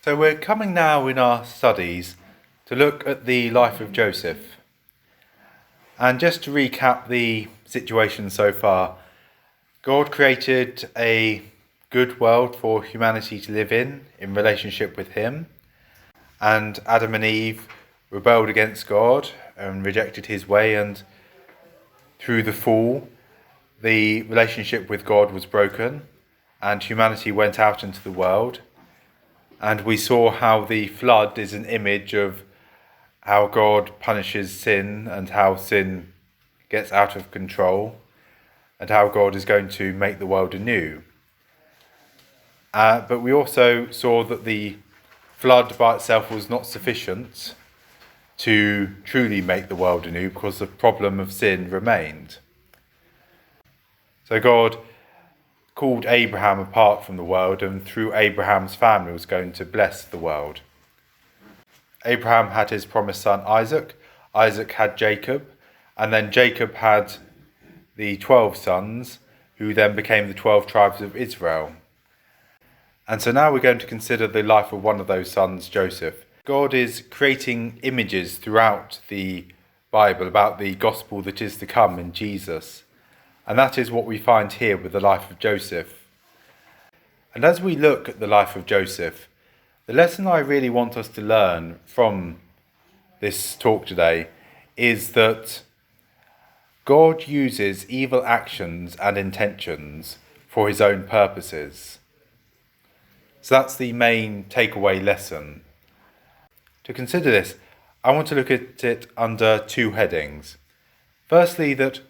So we're coming now in our studies to look at the life of Joseph. And just to recap the situation so far, God created a good world for humanity to live in relationship with him. And Adam and Eve rebelled against God and rejected his way, and through the fall, the relationship with God was broken and humanity went out into the world. And we saw how the flood is an image of how God punishes sin and how sin gets out of control and how God is going to make the world anew. But we also saw that the flood by itself was not sufficient to truly make the world anew because the problem of sin remained. So God called Abraham apart from the world, and through Abraham's family was going to bless the world. Abraham had his promised son Isaac, Isaac had Jacob, and then Jacob had the 12 sons, who then became the 12 tribes of Israel. And so now we're going to consider the life of one of those sons, Joseph. God is creating images throughout the Bible about the gospel that is to come in Jesus. And that is what we find here with the life of Joseph. And as we look at the life of Joseph, the lesson I really want us to learn from this talk today is that God uses evil actions and intentions for his own purposes. So that's the main takeaway lesson. To consider this, I want to look at it under two headings. Firstly, that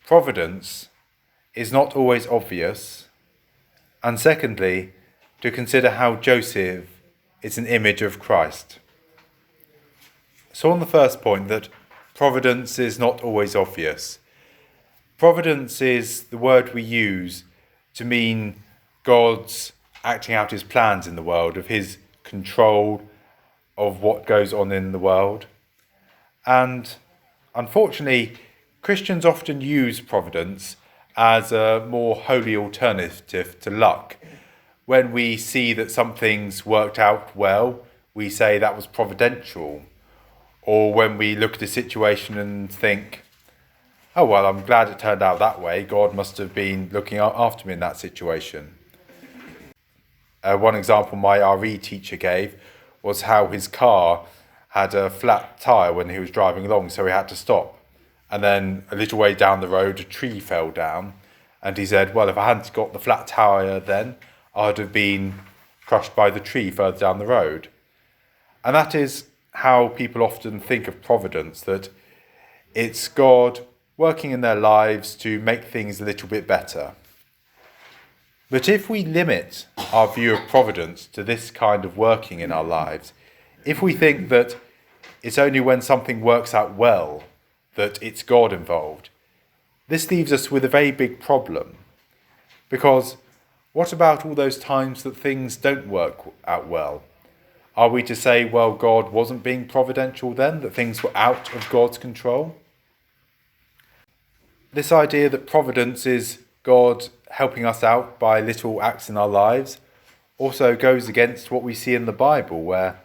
providence is not always obvious, and secondly, to consider how Joseph is an image of Christ. So on the first point, that providence is not always obvious. Providence is the word we use to mean God's acting out his plans in the world, of his control of what goes on in the world. And unfortunately, Christians often use providence as a more holy alternative to luck. When we see that something's worked out well, we say that was providential. Or when we look at a situation and think, oh, well, I'm glad it turned out that way. God must have been looking after me in that situation. One example my RE teacher gave was how his car had a flat tyre when he was driving along, so he had to stop. And then a little way down the road, a tree fell down. And he said, well, if I hadn't got the flat tyre then, I'd have been crushed by the tree further down the road. And that is how people often think of providence, that it's God working in their lives to make things a little bit better. But if we limit our view of providence to this kind of working in our lives, if we think that it's only when something works out well that it's God involved, this leaves us with a very big problem. Because what about all those times that things don't work out well? Are we to say, well, God wasn't being providential then, that things were out of God's control? This idea that providence is God helping us out by little acts in our lives also goes against what we see in the Bible, where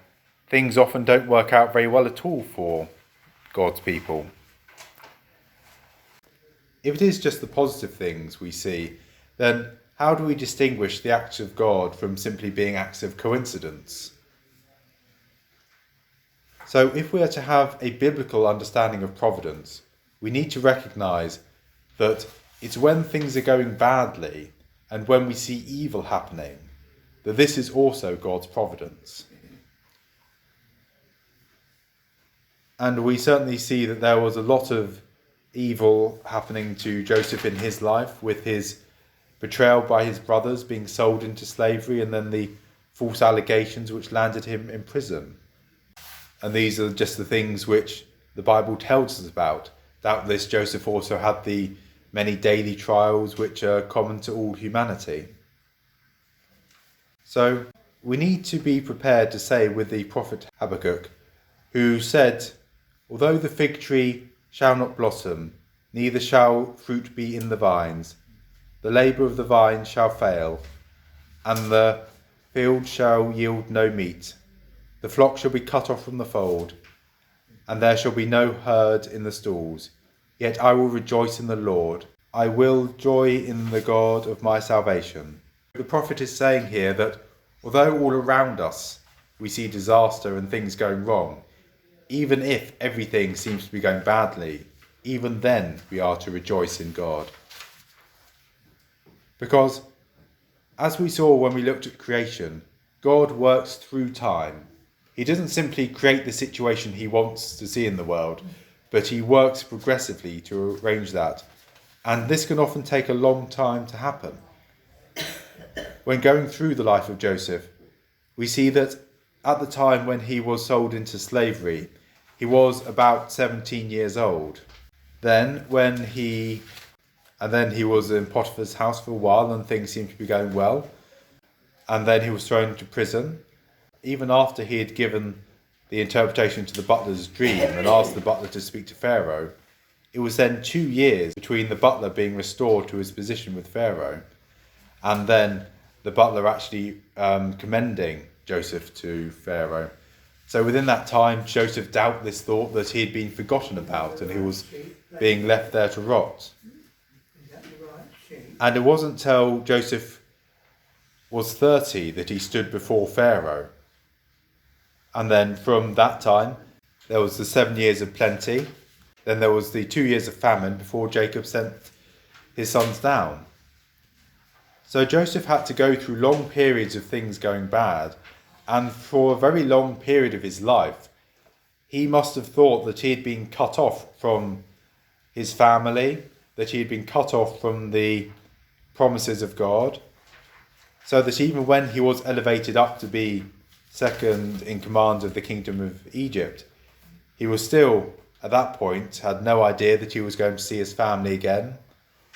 things often don't work out very well at all for God's people. If it is just the positive things we see, then how do we distinguish the acts of God from simply being acts of coincidence? So if we are to have a biblical understanding of providence, we need to recognise that it's when things are going badly and when we see evil happening that this is also God's providence. And we certainly see that there was a lot of evil happening to Joseph in his life, with his betrayal by his brothers, being sold into slavery, and then the false allegations which landed him in prison. And these are just the things which the Bible tells us about. Doubtless Joseph also had the many daily trials which are common to all humanity. So we need to be prepared to say with the prophet Habakkuk, who said, although the fig tree shall not blossom, neither shall fruit be in the vines, the labour of the vine shall fail, and the field shall yield no meat. The flock shall be cut off from the fold, and there shall be no herd in the stalls. Yet I will rejoice in the Lord. I will joy in the God of my salvation. The prophet is saying here that although all around us we see disaster and things going wrong, even if everything seems to be going badly, even then we are to rejoice in God. Because, as we saw when we looked at creation, God works through time. He doesn't simply create the situation he wants to see in the world, but he works progressively to arrange that. And this can often take a long time to happen. When going through the life of Joseph, we see that at the time when he was sold into slavery, he was about 17 years old. Then he was in Potiphar's house for a while and things seemed to be going well. And then he was thrown into prison. Even after he had given the interpretation to the butler's dream and asked the butler to speak to Pharaoh, it was then 2 years between the butler being restored to his position with Pharaoh and then the butler actually commending Joseph to Pharaoh. So within that time, Joseph doubtless thought that he had been forgotten about and he was being left there to rot. And it wasn't till Joseph was 30 that he stood before Pharaoh. And then from that time, there was the 7 years of plenty. Then there was the 2 years of famine before Jacob sent his sons down. So Joseph had to go through long periods of things going bad. And for a very long period of his life, he must have thought that he had been cut off from his family, that he had been cut off from the promises of God, so that even when he was elevated up to be second in command of the kingdom of Egypt, he was still, at that point, had no idea that he was going to see his family again,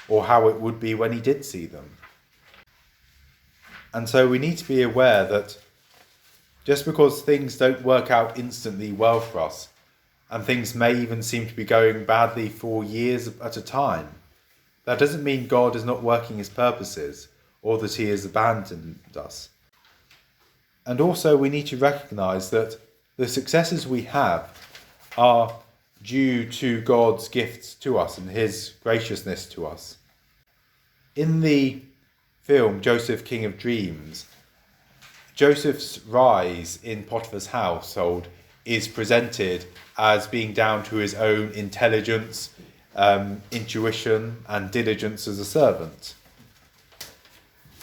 or how it would be when he did see them. And so we need to be aware that just because things don't work out instantly well for us, and things may even seem to be going badly for years at a time, that doesn't mean God is not working his purposes, or that he has abandoned us. And also we need to recognise that the successes we have are due to God's gifts to us and his graciousness to us. In the film Joseph, King of Dreams, Joseph's rise in Potiphar's household is presented as being down to his own intelligence, intuition and diligence as a servant.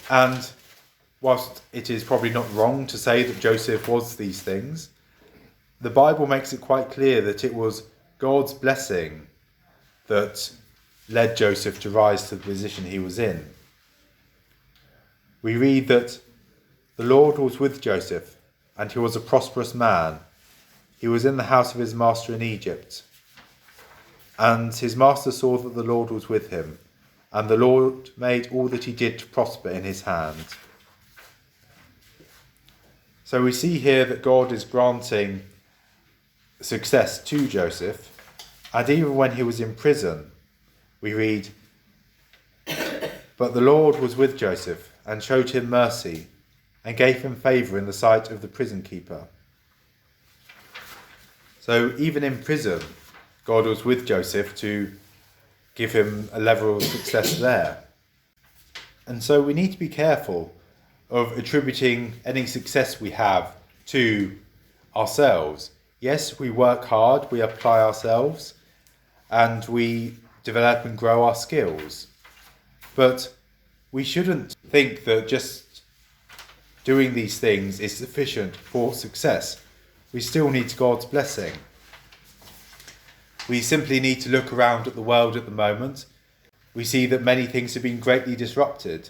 And whilst it is probably not wrong to say that Joseph was these things, the Bible makes it quite clear that it was God's blessing that led Joseph to rise to the position he was in. We read that the Lord was with Joseph, and he was a prosperous man. He was in the house of his master in Egypt. And his master saw that the Lord was with him, and the Lord made all that he did to prosper in his hand. So we see here that God is granting success to Joseph, and even when he was in prison, we read, "But the Lord was with Joseph, and showed him mercy, and gave him favour in the sight of the prison keeper." So even in prison, God was with Joseph to give him a level of success there. And so we need to be careful of attributing any success we have to ourselves. Yes, we work hard, we apply ourselves, and we develop and grow our skills. But we shouldn't think that just doing these things is sufficient for success. We still need God's blessing. We simply need to look around at the world at the moment. We see that many things have been greatly disrupted,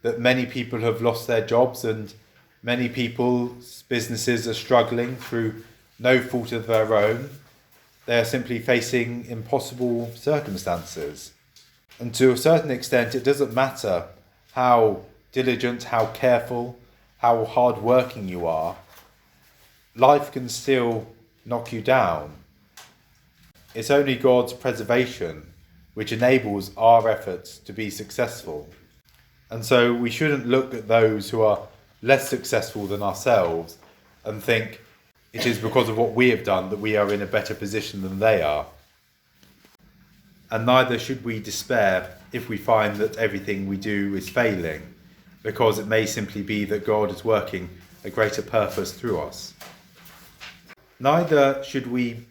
that many people have lost their jobs and many people's businesses are struggling through no fault of their own. They are simply facing impossible circumstances. And to a certain extent, it doesn't matter how diligent, how careful, how hard-working you are. Life can still knock you down. It's only God's preservation which enables our efforts to be successful. And so we shouldn't look at those who are less successful than ourselves and think it is because of what we have done that we are in a better position than they are. And neither should we despair if we find that everything we do is failing, because it may simply be that God is working a greater purpose through us. Neither should we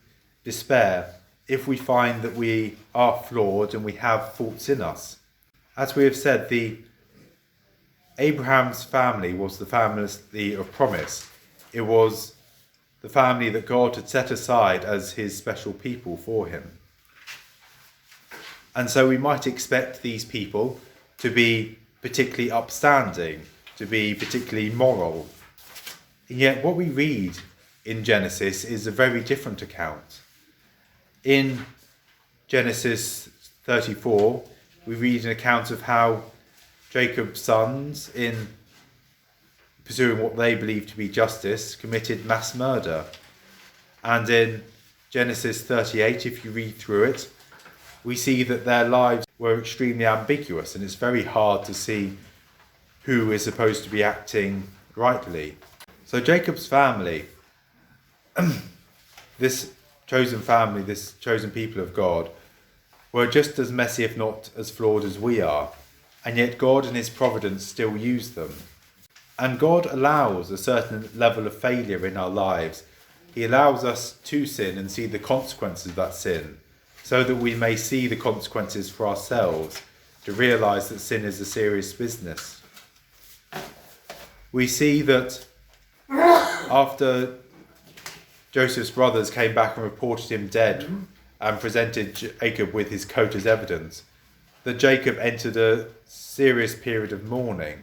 despair if we find that we are flawed and we have faults in us. As we have said, Abraham's family was the family of promise. It was the family that God had set aside as his special people for him. And so we might expect these people to be particularly upstanding, to be particularly moral. And yet what we read in Genesis is a very different account. In Genesis 34, we read an account of how Jacob's sons, in pursuing what they believed to be justice, committed mass murder. And in Genesis 38, if you read through it, we see that their lives were extremely ambiguous, and it's very hard to see who is supposed to be acting rightly. So Jacob's family, this chosen family, this chosen people of God, were just as messy, if not as flawed as we are. And yet God in his providence still used them. And God allows a certain level of failure in our lives. He allows us to sin and see the consequences of that sin, so that we may see the consequences for ourselves, to realise that sin is a serious business. We see that after Joseph's brothers came back and reported him dead and presented Jacob with his coat as evidence, that Jacob entered a serious period of mourning.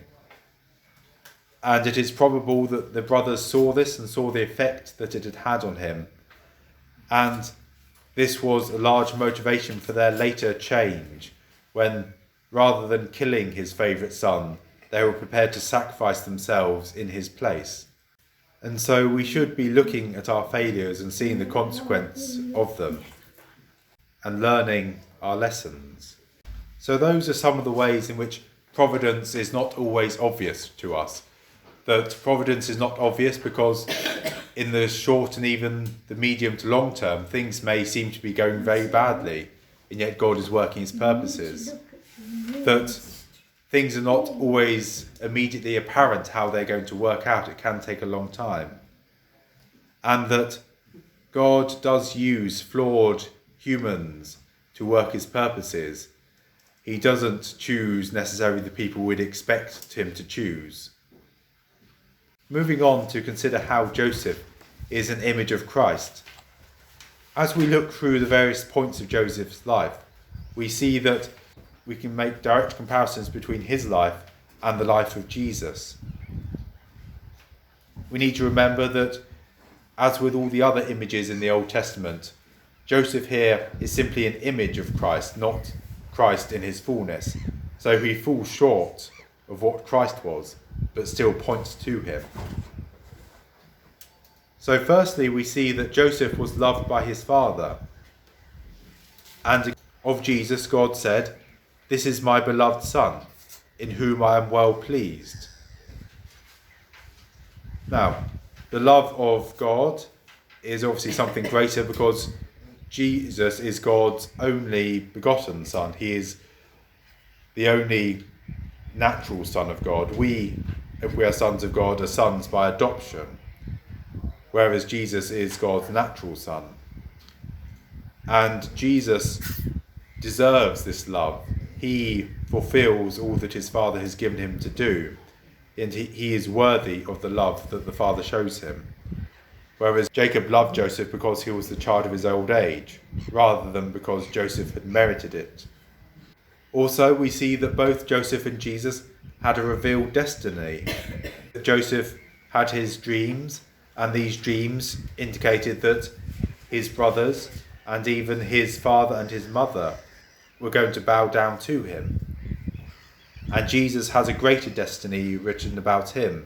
And it is probable that the brothers saw this and saw the effect that it had had on him. And this was a large motivation for their later change, when rather than killing his favourite son, they were prepared to sacrifice themselves in his place. And so we should be looking at our failures and seeing the consequence of them and learning our lessons. So those are some of the ways in which providence is not always obvious to us. That providence is not obvious because in the short and even the medium to long term, things may seem to be going very badly, and yet God is working his purposes. That things are not always immediately apparent how they're going to work out. It can take a long time. And that God does use flawed humans to work his purposes. He doesn't choose necessarily the people we'd expect him to choose. Moving on to consider how Joseph is an image of Christ. As we look through the various points of Joseph's life, we see that we can make direct comparisons between his life and the life of Jesus. We need to remember that, as with all the other images in the Old Testament, Joseph here is simply an image of Christ, not Christ in his fullness. So he falls short of what Christ was, but still points to him. So firstly, we see that Joseph was loved by his father. And of Jesus, God said, "This is my beloved son, in whom I am well pleased." Now, the love of God is obviously something greater because Jesus is God's only begotten son. He is the only natural son of God. We, if we are sons of God, are sons by adoption, whereas Jesus is God's natural son. And Jesus deserves this love. He fulfills all that his Father has given him to do, and he is worthy of the love that the Father shows him. Whereas Jacob loved Joseph because he was the child of his old age, rather than because Joseph had merited it. Also, we see that both Joseph and Jesus had a revealed destiny. Joseph had his dreams, and these dreams indicated that his brothers and even his father and his mother were going to bow down to him. And Jesus has a greater destiny written about him.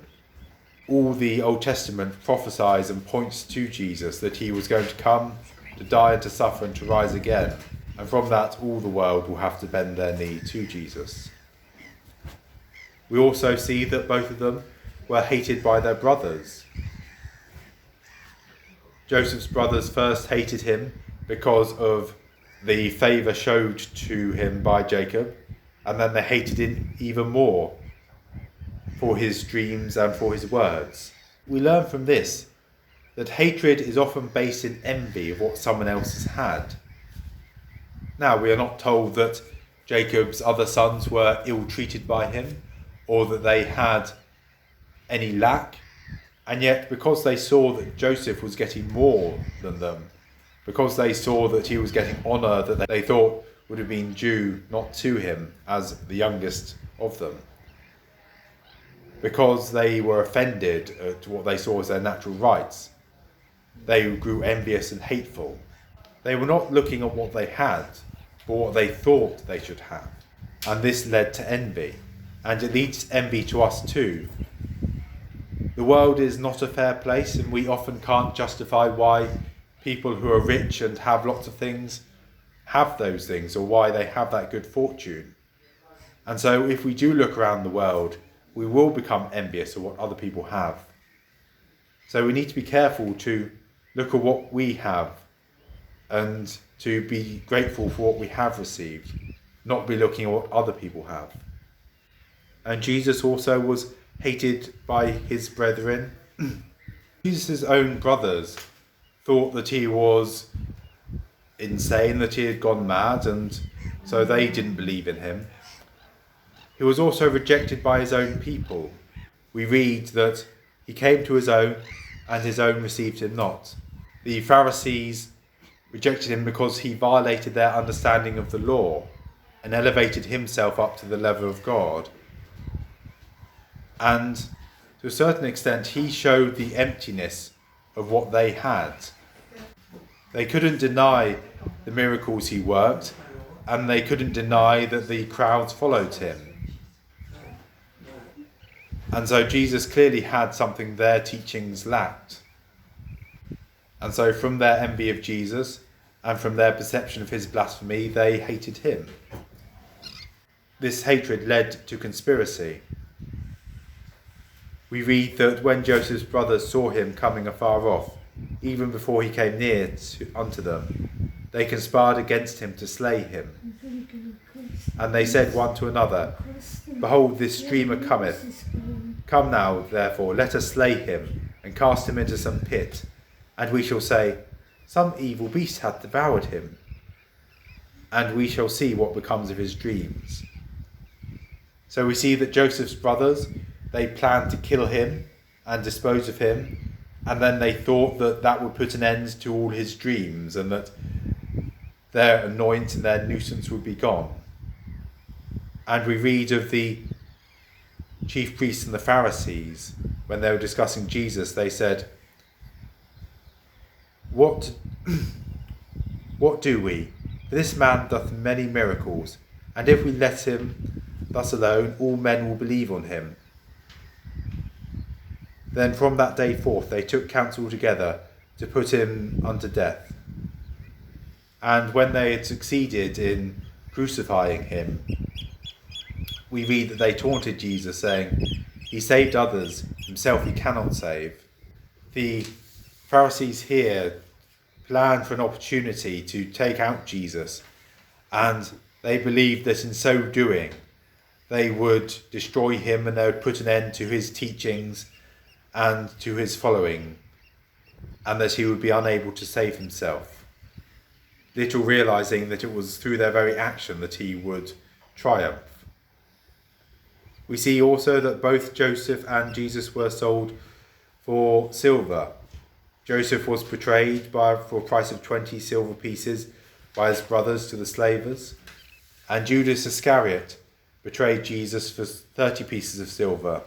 All the Old Testament prophesies and points to Jesus, that he was going to come, to die and to suffer and to rise again. And from that, all the world will have to bend their knee to Jesus. We also see that both of them were hated by their brothers. Joseph's brothers first hated him because of the favour showed to him by Jacob, and then they hated him even more for his dreams and for his words. We learn from this that hatred is often based in envy of what someone else has had. Now, we are not told that Jacob's other sons were ill-treated by him, or that they had any lack, and yet because they saw that Joseph was getting more than them, because they saw that he was getting honour that they thought would have been due not to him as the youngest of them, because they were offended at what they saw as their natural rights, they grew envious and hateful. They were not looking at what they had, but what they thought they should have. And this led to envy. And it leads envy to us too. The world is not a fair place, and we often can't justify why people who are rich and have lots of things have those things, or why they have that good fortune. And so if we do look around the world, we will become envious of what other people have. So we need to be careful to look at what we have and to be grateful for what we have received, not be looking at what other people have. And Jesus also was hated by his brethren. Jesus' own brothers thought that he was insane, that he had gone mad, and so they didn't believe in him. He was also rejected by his own people. We read that he came to his own, and his own received him not. The Pharisees rejected him because he violated their understanding of the law and elevated himself up to the level of God. And to a certain extent, he showed the emptiness of what they had. They couldn't deny the miracles he worked, and they couldn't deny that the crowds followed him. And so Jesus clearly had something their teachings lacked. And so from their envy of Jesus and from their perception of his blasphemy, they hated him. This hatred led to conspiracy. We read that when Joseph's brothers saw him coming afar off, even before he came near unto them, they conspired against him to slay him. And they said one to another, Behold, this dreamer cometh. Come now, therefore, let us slay him, and cast him into some pit, and we shall say, Some evil beast hath devoured him, and we shall see what becomes of his dreams. So we see that Joseph's brothers, they planned to kill him and dispose of him, and then they thought that that would put an end to all his dreams, and that their annoyance and their nuisance would be gone. And we read of the chief priests and the Pharisees, when they were discussing Jesus, they said, What do we? For this man doth many miracles, and if we let him thus alone, all men will believe on him. Then from that day forth they took counsel together to put him unto death. And when they had succeeded in crucifying him, we read that they taunted Jesus, saying, He saved others, himself he cannot save. The Pharisees here planned for an opportunity to take out Jesus, and they believed that in so doing they would destroy him, and they would put an end to his teachings and to his following, and that he would be unable to save himself, little realizing that it was through their very action that he would triumph. We see also that both Joseph and Jesus were sold for silver. Joseph was betrayed for a price of 20 silver pieces by his brothers to the slavers, and Judas Iscariot betrayed Jesus for 30 pieces of silver.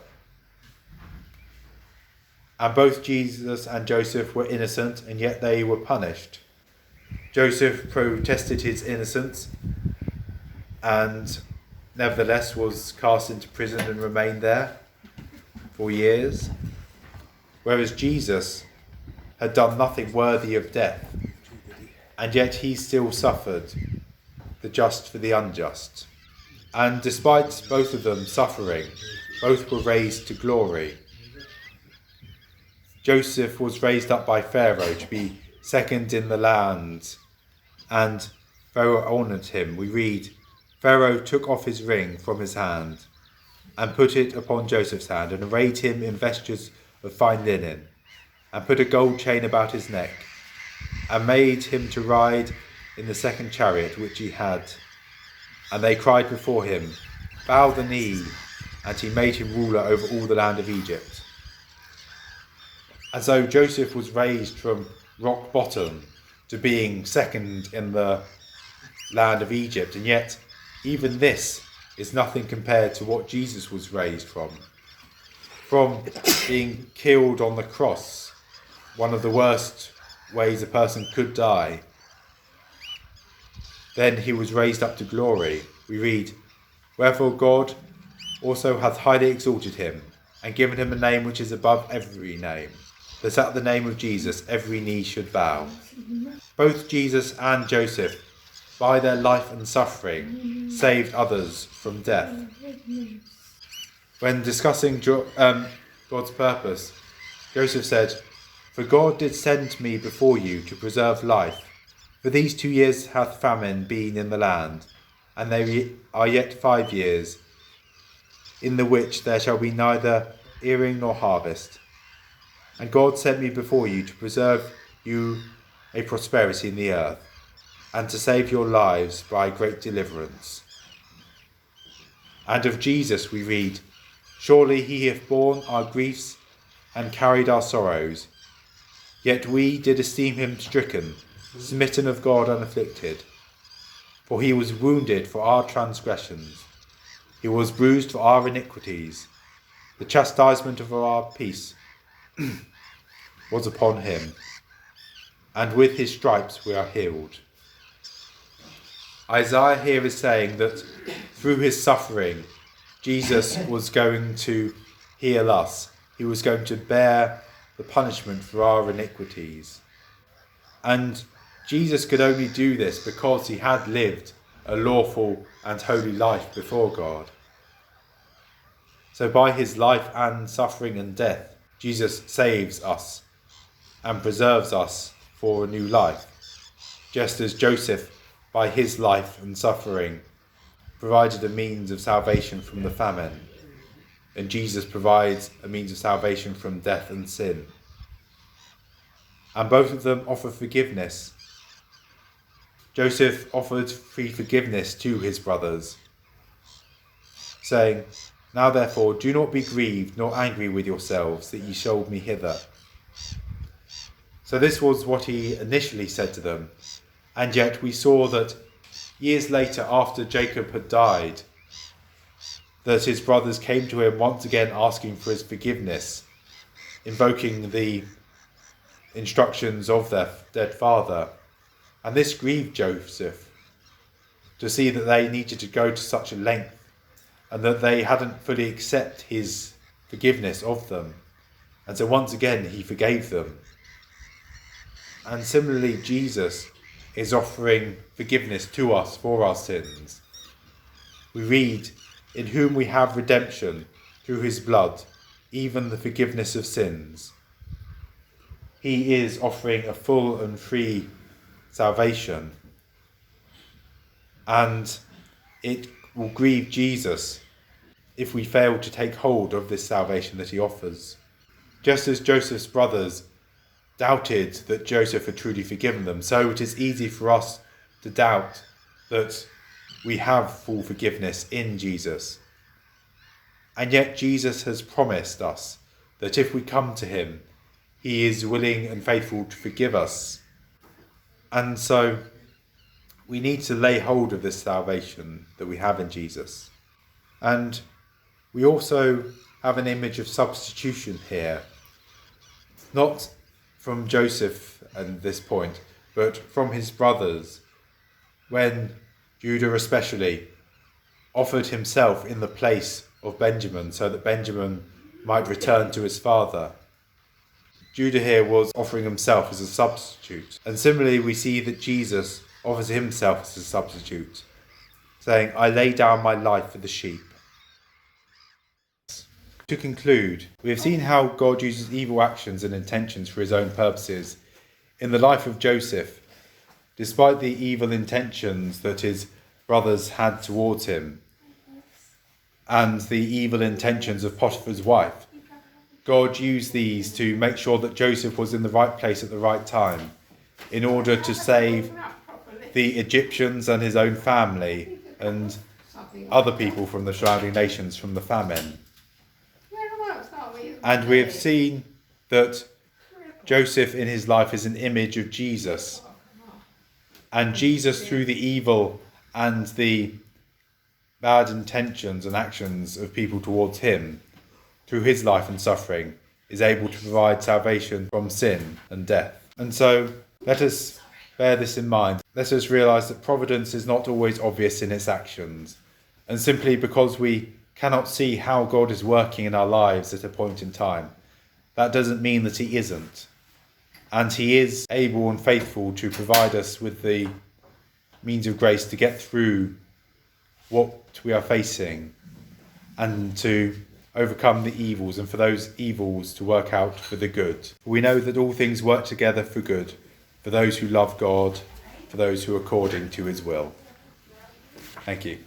And both Jesus and Joseph were innocent, and yet they were punished. Joseph protested his innocence and nevertheless was cast into prison and remained there for years, whereas Jesus had done nothing worthy of death, and yet he still suffered, the just for the unjust. And despite both of them suffering, both were raised to glory. Joseph was raised up by Pharaoh to be second in the land, and Pharaoh honoured him. We read, Pharaoh took off his ring from his hand and put it upon Joseph's hand, and arrayed him in vestures of fine linen, and put a gold chain about his neck, and made him to ride in the second chariot which he had. And they cried before him, Bow the knee, and he made him ruler over all the land of Egypt. And so Joseph was raised from rock bottom to being second in the land of Egypt, and yet even this is nothing compared to what Jesus was raised from being killed on the cross, one of the worst ways a person could die. Then he was raised up to glory. We read, Wherefore God also hath highly exalted him, and given him a name which is above every name, that at the name of Jesus every knee should bow. Both Jesus and Joseph, by their life and suffering, saved others from death. When discussing God's purpose, Joseph said, For God did send me before you to preserve life. For these 2 years hath famine been in the land, and there are yet 5 years, in the which there shall be neither earing nor harvest. And God sent me before you to preserve you a prosperity in the earth, and to save your lives by great deliverance. And of Jesus we read, Surely he hath borne our griefs and carried our sorrows. Yet we did esteem him stricken, smitten of God, and afflicted. For he was wounded for our transgressions, he was bruised for our iniquities. The chastisement of our peace was upon him, and with his stripes we are healed. Isaiah here is saying that through his suffering, Jesus was going to heal us. He was going to bear the punishment for our iniquities. And Jesus could only do this because he had lived a lawful and holy life before God. So by his life and suffering and death, Jesus saves us and preserves us for a new life, just as Joseph, by his life and suffering, provided a means of salvation from the famine, and Jesus provides a means of salvation from death and sin. And both of them offer forgiveness. Joseph offered free forgiveness to his brothers, saying, Now therefore do not be grieved nor angry with yourselves that ye sold me hither. So this was what he initially said to them, and yet we saw that years later, after Jacob had died, that his brothers came to him once again asking for his forgiveness, invoking the instructions of their dead father. And this grieved Joseph to see that they needed to go to such a length and that they hadn't fully accepted his forgiveness of them. And so once again he forgave them. And similarly, Jesus is offering forgiveness to us for our sins. We read, In whom we have redemption through his blood, even the forgiveness of sins. He is offering a full and free salvation, and it will grieve Jesus if we fail to take hold of this salvation that he offers. Just as Joseph's brothers doubted that Joseph had truly forgiven them, so it is easy for us to doubt that we have full forgiveness in Jesus. And yet Jesus has promised us that if we come to him, he is willing and faithful to forgive us. And so we need to lay hold of this salvation that we have in Jesus. And we also have an image of substitution here, not from Joseph at this point, but from his brothers, when Judah especially offered himself in the place of Benjamin so that Benjamin might return to his father. Judah here was offering himself as a substitute. And similarly, we see that Jesus offers himself as a substitute, saying, I lay down my life for the sheep. To conclude, we have seen how God uses evil actions and intentions for his own purposes. In the life of Joseph, despite the evil intentions that his brothers had towards him and the evil intentions of Potiphar's wife, God used these to make sure that Joseph was in the right place at the right time in order to save the Egyptians and his own family and other people from the surrounding nations from the famine. And we have seen that Joseph in his life is an image of Jesus. And Jesus, through the evil and the bad intentions and actions of people towards him, through his life and suffering, is able to provide salvation from sin and death. And so let us bear this in mind. Let us realise that providence is not always obvious in its actions. And simply because we cannot see how God is working in our lives at a point in time, that doesn't mean that he isn't. And he is able and faithful to provide us with the means of grace to get through what we are facing and to overcome the evils, and for those evils to work out for the good. We know that all things work together for good, for those who love God, for those who are according to his will. Thank you.